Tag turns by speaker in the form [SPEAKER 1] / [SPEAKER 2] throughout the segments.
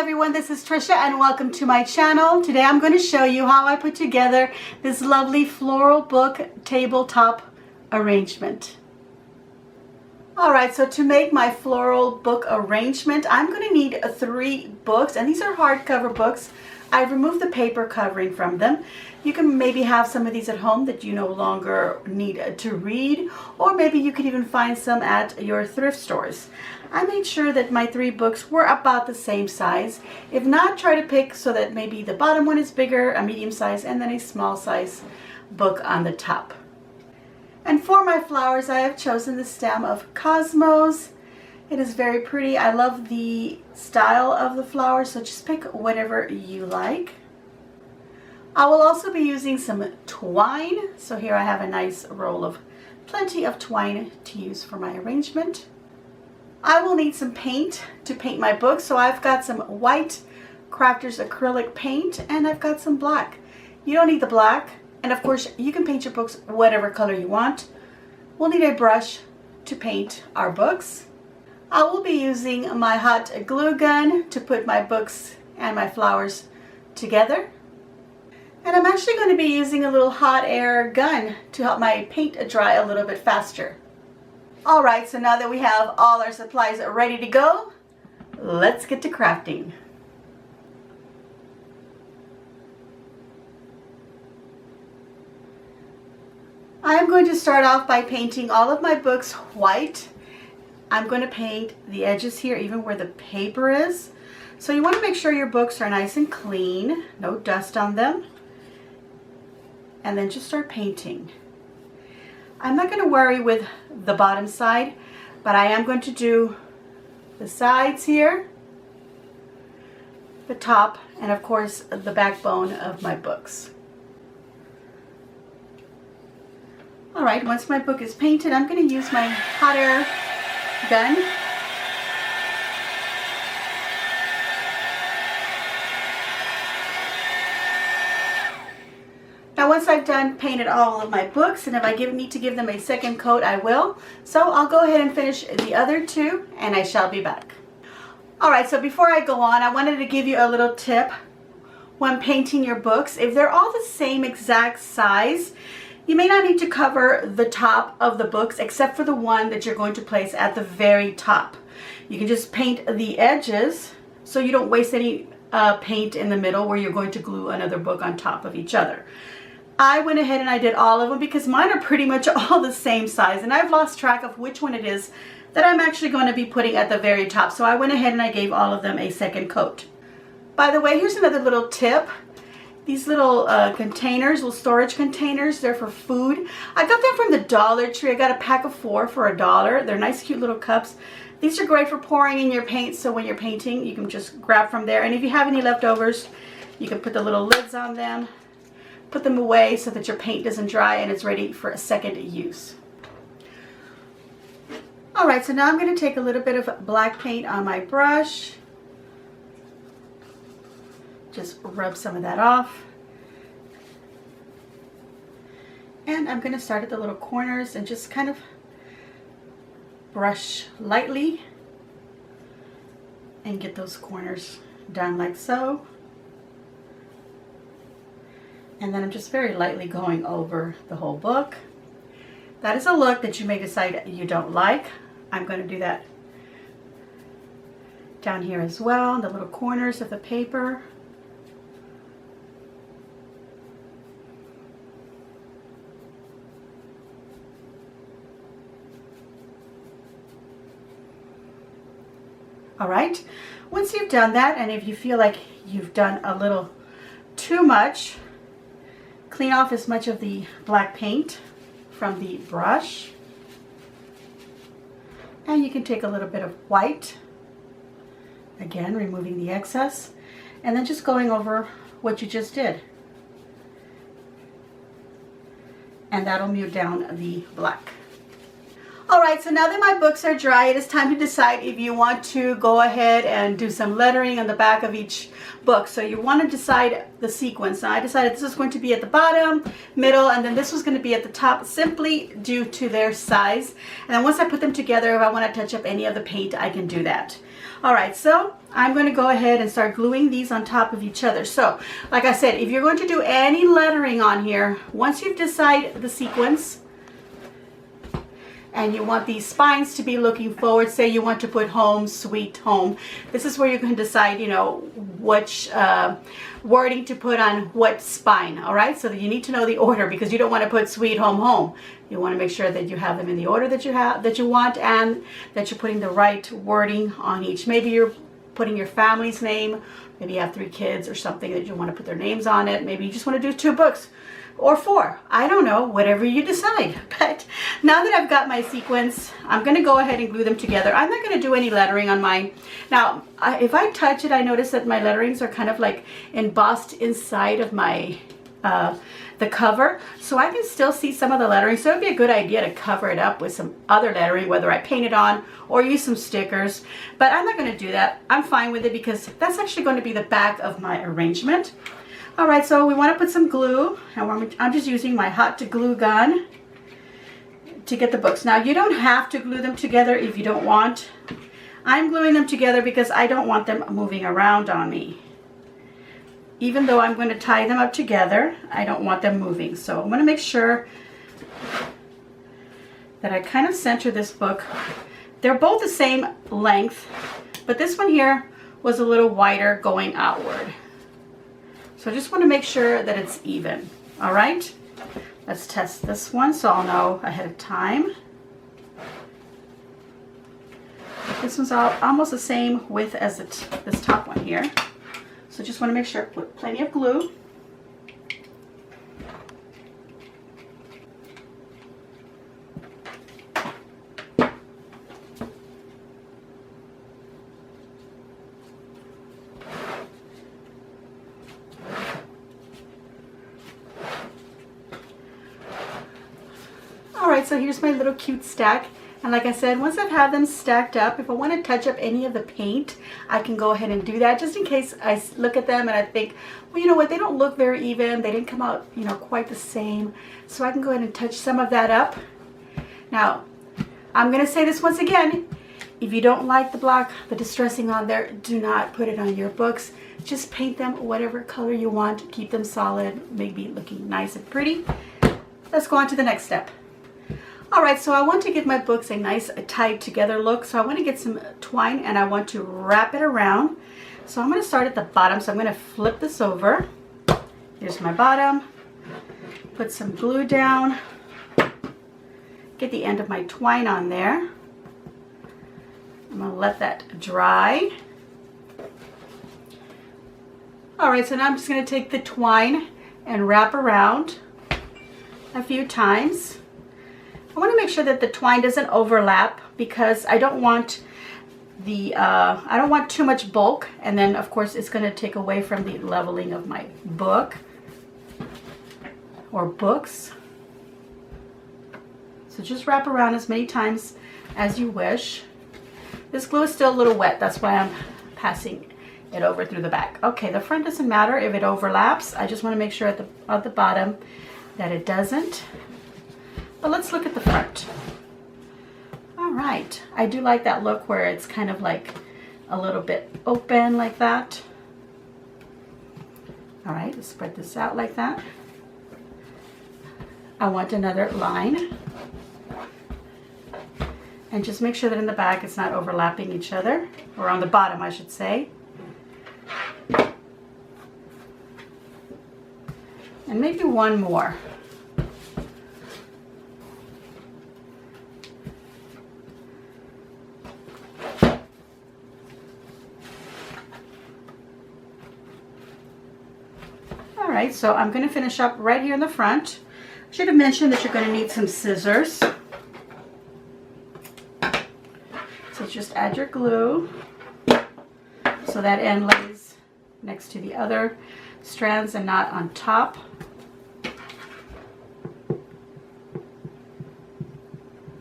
[SPEAKER 1] everyone, this is Trisha and welcome to my channel. Today I'm going to show you how I put together this lovely floral book tabletop arrangement. Alright, so to make my floral book arrangement, I'm going to need 3 books, and these are hardcover books. I've removed the paper covering from them. You can maybe have some of these at home that you no longer need to read, or maybe you could even find some at your thrift stores. I made sure that my 3 books were about the same size. If not, try to pick so that maybe the bottom one is bigger, a medium size, and then a small size book on the top. And for my flowers, I have chosen the stem of Cosmos. It is very pretty. I love the style of the flower, so just pick whatever you like. I will also be using some twine. So here I have a nice roll of plenty of twine to use for my arrangement. I will need some paint to paint my book. So I've got some white Crafters acrylic paint and I've got some black. You don't need the black. And of course, you can paint your books whatever color you want. We'll need a brush to paint our books. I will be using my hot glue gun to put my books and my flowers together. And I'm actually going to be using a little hot air gun to help my paint dry a little bit faster. Alright, so now that we have all our supplies ready to go, let's get to crafting. I am going to start off by painting all of my books white. I'm going to paint the edges here, even where the paper is. So you want to make sure your books are nice and clean, no dust on them. And then just start painting. I'm not going to worry with the bottom side, but I am going to do the sides here, the top, and of course the backbone of my books. Alright, once my book is painted, I'm going to use my hot air gun. Now once I've done painted all of my books, and if I need to give them a second coat, I will. So I'll go ahead and finish the other 2 and I shall be back. Alright, so before I go on, I wanted to give you a little tip when painting your books. If they're all the same exact size, you may not need to cover the top of the books except for the one that you're going to place at the very top. You can just paint the edges so you don't waste any paint in the middle where you're going to glue another book on top of each other. I went ahead and I did all of them because mine are pretty much all the same size, and I've lost track of which one it is that I'm actually going to be putting at the very top. So I went ahead and I gave all of them a second coat. By the way, here's another little tip. These little containers, little storage containers, they're for food. I got them from the Dollar Tree. I got a pack of 4 for $1. They're nice, cute little cups. These are great for pouring in your paint, so when you're painting, you can just grab from there. And if you have any leftovers, you can put the little lids on them, put them away so that your paint doesn't dry and it's ready for a second use. Alright, so now I'm going to take a little bit of black paint on my brush. Just rub some of that off. And I'm going to start at the little corners and just kind of brush lightly and get those corners done like so. And then I'm just very lightly going over the whole book. That is a look that you may decide you don't like. I'm going to do that down here as well, the little corners of the paper. Alright, once you've done that, and if you feel like you've done a little too much, clean off as much of the black paint from the brush. And you can take a little bit of white, again removing the excess, and then just going over what you just did. And that'll mute down the black. Alright, so now that my books are dry, it is time to decide if you want to go ahead and do some lettering on the back of each book. So you want to decide the sequence. Now I decided this is going to be at the bottom, middle, and then this was going to be at the top, simply due to their size. And then once I put them together, if I want to touch up any of the paint, I can do that. Alright, so I'm going to go ahead and start gluing these on top of each other. So, like I said, if you're going to do any lettering on here, once you've decided the sequence and you want these spines to be looking forward, say you want to put home, sweet home, this is where you can decide, you know, which wording to put on what spine, all right? So you need to know the order, because you don't want to put sweet home, home. You want to make sure that you have them in the order that you want, and that you're putting the right wording on each. Maybe you're putting your family's name, maybe you have 3 kids or something that you want to put their names on it. Maybe you just want to do 2 books or 4. I don't know, whatever you decide. But now that I've got my sequence, I'm going to go ahead and glue them together. I'm not going to do any lettering on mine. Now, if I touch it, I notice that my letterings are kind of like embossed inside of my the cover, so I can still see some of the lettering. So it'd be a good idea to cover it up with some other lettering, whether I paint it on or use some stickers. But I'm not going to do that. I'm fine with it, because that's actually going to be the back of my arrangement. All right, so we want to put some glue, and I'm just using my hot to glue gun to get the books. Now, you don't have to glue them together if you don't want. I'm gluing them together because I don't want them moving around on me. Even though I'm going to tie them up together, I don't want them moving. So I'm going to make sure that I kind of center this book. They're both the same length, but this one here was a little wider going outward. So I just want to make sure that it's even. All right, let's test this one so I'll know ahead of time. This one's almost the same width as this top one here. So just want to make sure I put plenty of glue. All right, so here's my little cute stack. And like I said, once I've had them stacked up, if I want to touch up any of the paint, I can go ahead and do that, just in case I look at them and I think, well, you know what, they don't look very even. They didn't come out, you know, quite the same. So I can go ahead and touch some of that up. Now, I'm going to say this once again. If you don't like the block, the distressing on there, do not put it on your books. Just paint them whatever color you want. Keep them solid, maybe looking nice and pretty. Let's go on to the next step. All right, so I want to give my books a nice tied together look. So I want to get some twine and I want to wrap it around. So I'm going to start at the bottom. So I'm going to flip this over. Here's my bottom. Put some glue down. Get the end of my twine on there. I'm going to let that dry. All right, so now I'm just going to take the twine and wrap around a few times. I want to make sure that the twine doesn't overlap, because I don't want I don't want too much bulk, and then of course it's going to take away from the leveling of my book or books. So just wrap around as many times as you wish. This glue is still a little wet, that's why I'm passing it over through the back. Okay, the front doesn't matter if it overlaps. I just want to make sure at the bottom that it doesn't. But let's look at the front. All right, I do like that look where it's kind of like a little bit open like that. All right, let's spread this out like that. I want another line. And just make sure that in the back it's not overlapping each other, or on the bottom I should say. And maybe one more. Alright, so I'm going to finish up right here in the front. I should have mentioned that you're going to need some scissors. So just add your glue so that end lays next to the other strands and not on top.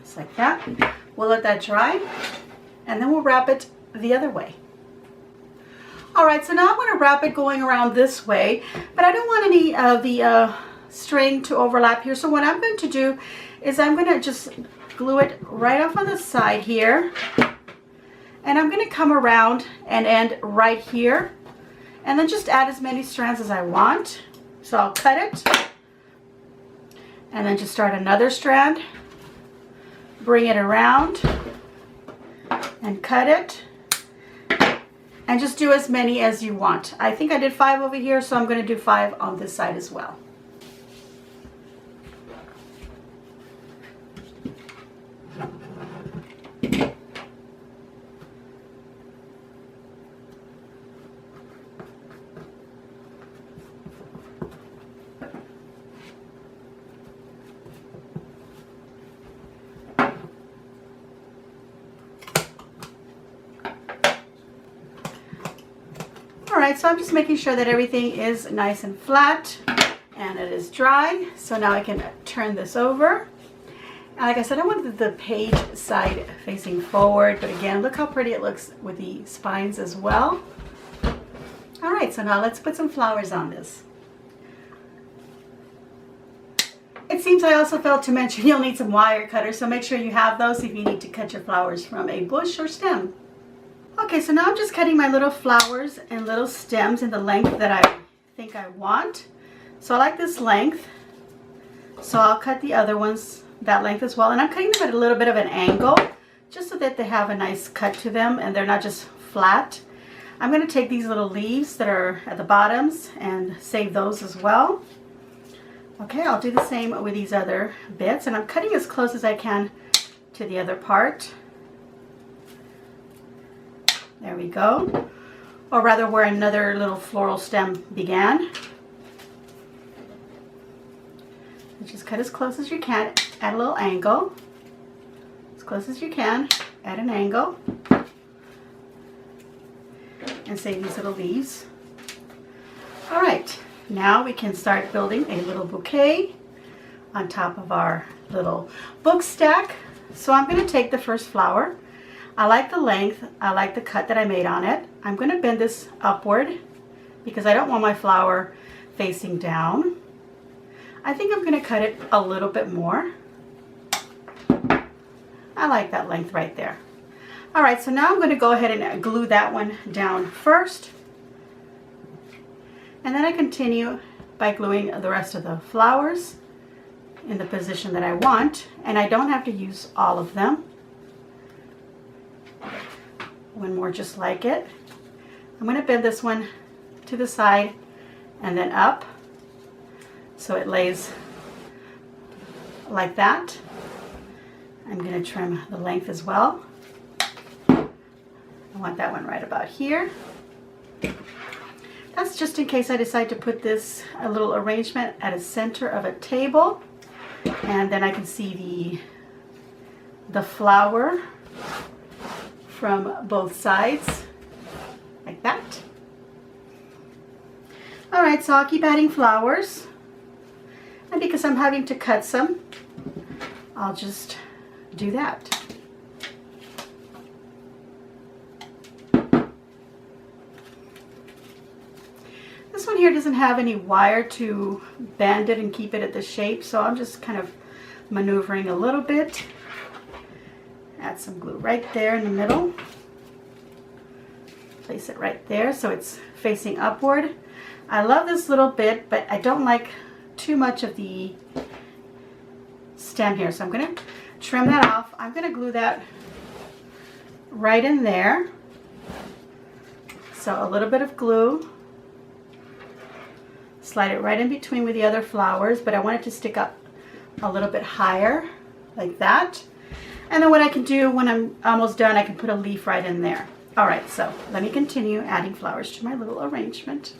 [SPEAKER 1] Just like that. We'll let that dry and then we'll wrap it the other way. Alright, so now I'm going to wrap it going around this way, but I don't want any of the string to overlap here. So what I'm going to do is I'm going to just glue it right off on the side here. And I'm going to come around and end right here, and then just add as many strands as I want. So I'll cut it, and then just start another strand, bring it around, and cut it, and just do as many as you want. I think I did 5 over here, so I'm going to do 5 on this side as well. Alright, so I'm just making sure that everything is nice and flat and it is dry. So now I can turn this over. And like I said, I wanted the page side facing forward, but again, look how pretty it looks with the spines as well. Alright, so now let's put some flowers on this. It seems I also failed to mention you'll need some wire cutters, so make sure you have those if you need to cut your flowers from a bush or stem. Okay, so now I'm just cutting my little flowers and little stems in the length that I think I want. So I like this length, so I'll cut the other ones that length as well. And I'm cutting them at a little bit of an angle, just so that they have a nice cut to them and they're not just flat. I'm going to take these little leaves that are at the bottoms and save those as well. Okay, I'll do the same with these other bits, and I'm cutting as close as I can to the other part. There we go. Or rather where another little floral stem began. Just cut as close as you can at a little angle. As close as you can at an angle. And save these little leaves. Alright, now we can start building a little bouquet on top of our little book stack. So I'm going to take the first flower. I like the length, I like the cut that I made on it. I'm going to bend this upward because I don't want my flower facing down. I think I'm going to cut it a little bit more. I like that length right there. Alright, so now I'm going to go ahead and glue that one down first. And then I continue by gluing the rest of the flowers in the position that I want. And I don't have to use all of them. One more just like it. I'm going to bend this one to the side and then up so it lays like that. I'm going to trim the length as well. I want that one right about here. That's just in case I decide to put this a little arrangement at a center of a table, and then I can see the flower from both sides, like that. Alright, so I'll keep adding flowers. And because I'm having to cut some, I'll just do that. This one here doesn't have any wire to bend it and keep it at the shape, so I'm just kind of maneuvering a little bit. Add some glue right there in the middle. Place it right there so it's facing upward. I love this little bit, but I don't like too much of the stem here, so I'm going to trim that off. I'm going to glue that right in there. So a little bit of glue. Slide it right in between with the other flowers, but I want it to stick up a little bit higher, like that. And then what I can do when I'm almost done, I can put a leaf right in there. Alright, so let me continue adding flowers to my little arrangement.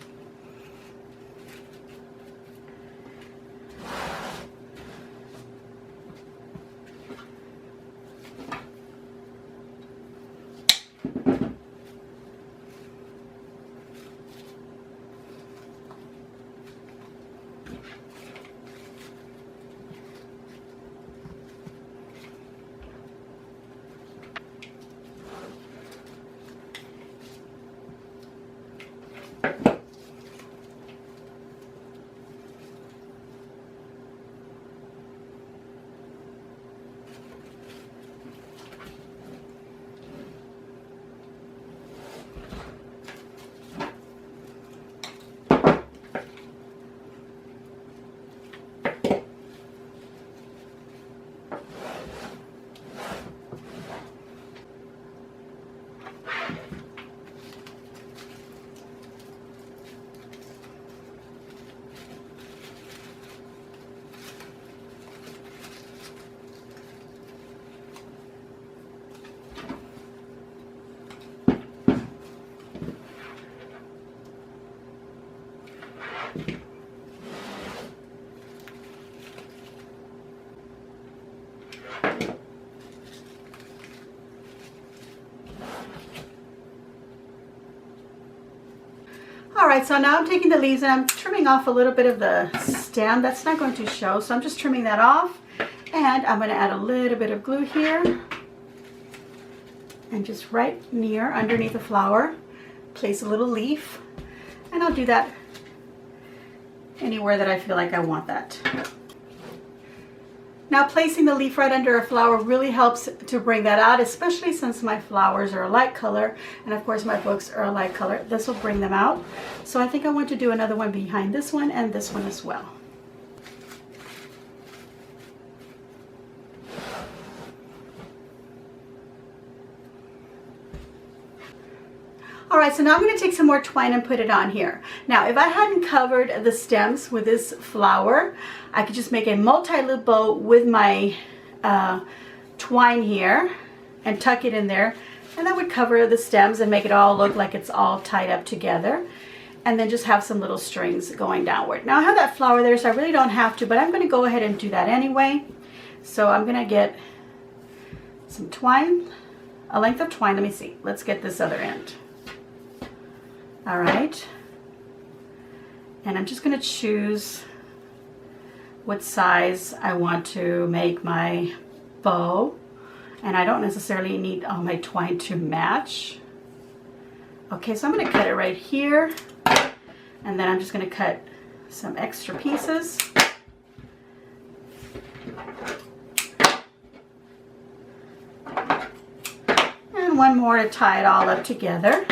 [SPEAKER 1] right, so now I'm taking the leaves and I'm trimming off a little bit of the stem. That's not going to show, so I'm just trimming that off. And I'm going to add a little bit of glue here. And just right near, underneath the flower, place a little leaf. And I'll do that anywhere that I feel like I want that. Now placing the leaf right under a flower really helps to bring that out, especially since my flowers are a light color, and of course my books are a light color. This will bring them out. So I think I want to do another one behind this one and this one as well. Alright, so now I'm going to take some more twine and put it on here. Now, if I hadn't covered the stems with this flower, I could just make a multi-loop bow with my twine here and tuck it in there. And that would cover the stems and make it all look like it's all tied up together. And then just have some little strings going downward. Now, I have that flower there, so I really don't have to, but I'm going to go ahead and do that anyway. So I'm going to get some twine, a length of twine. Let me see. Let's get this other end. All right, and I'm just going to choose what size I want to make my bow, and I don't necessarily need all my twine to match. Okay, so I'm going to cut it right here, and then I'm just going to cut some extra pieces. And one more to tie it all up together.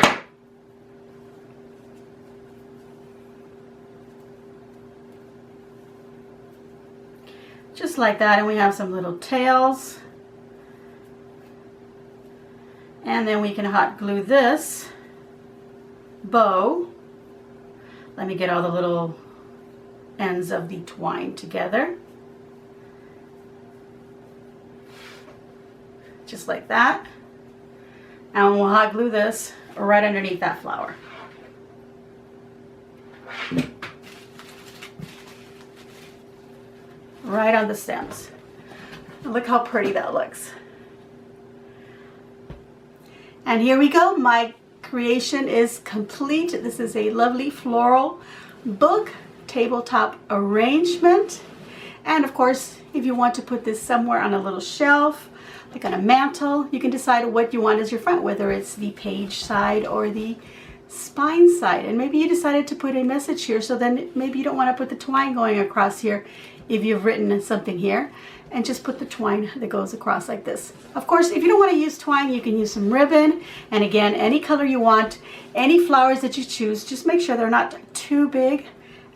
[SPEAKER 1] Just like that, and we have some little tails. And then we can hot glue this bow. Let me get all the little ends of the twine together. Just like that. And we'll hot glue this right underneath that flower. Right on the stems. Look how pretty that looks. And here we go. My creation is complete. This is a lovely floral book tabletop arrangement. And of course, if you want to put this somewhere on a little shelf, like on a mantle, you can decide what you want as your front, whether it's the page side or the spine side. And maybe you decided to put a message here, so then maybe you don't want to put the twine going across here if you've written something here, and just put the twine that goes across like this. Of course, if you don't want to use twine, you can use some ribbon, and again, any color you want, any flowers that you choose, just make sure they're not too big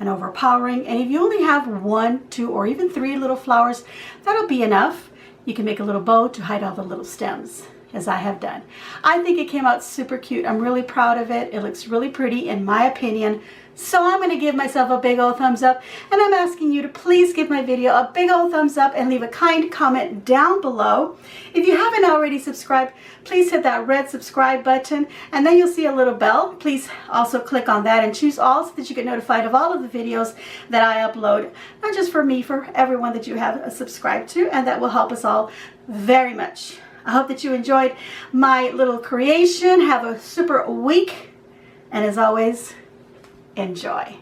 [SPEAKER 1] and overpowering. And if you only have 1, 2, or even 3 little flowers, that'll be enough. You can make a little bow to hide all the little stems, as I have done. I think it came out super cute. I'm really proud of it. It looks really pretty in my opinion. So I'm going to give myself a big old thumbs up, and I'm asking you to please give my video a big old thumbs up and leave a kind comment down below. If you haven't already subscribed, please hit that red subscribe button, and then you'll see a little bell. Please also click on that and choose all so that you get notified of all of the videos that I upload, not just for me, for everyone that you have subscribed to, and that will help us all very much. I hope that you enjoyed my little creation. Have a super week, and as always, enjoy.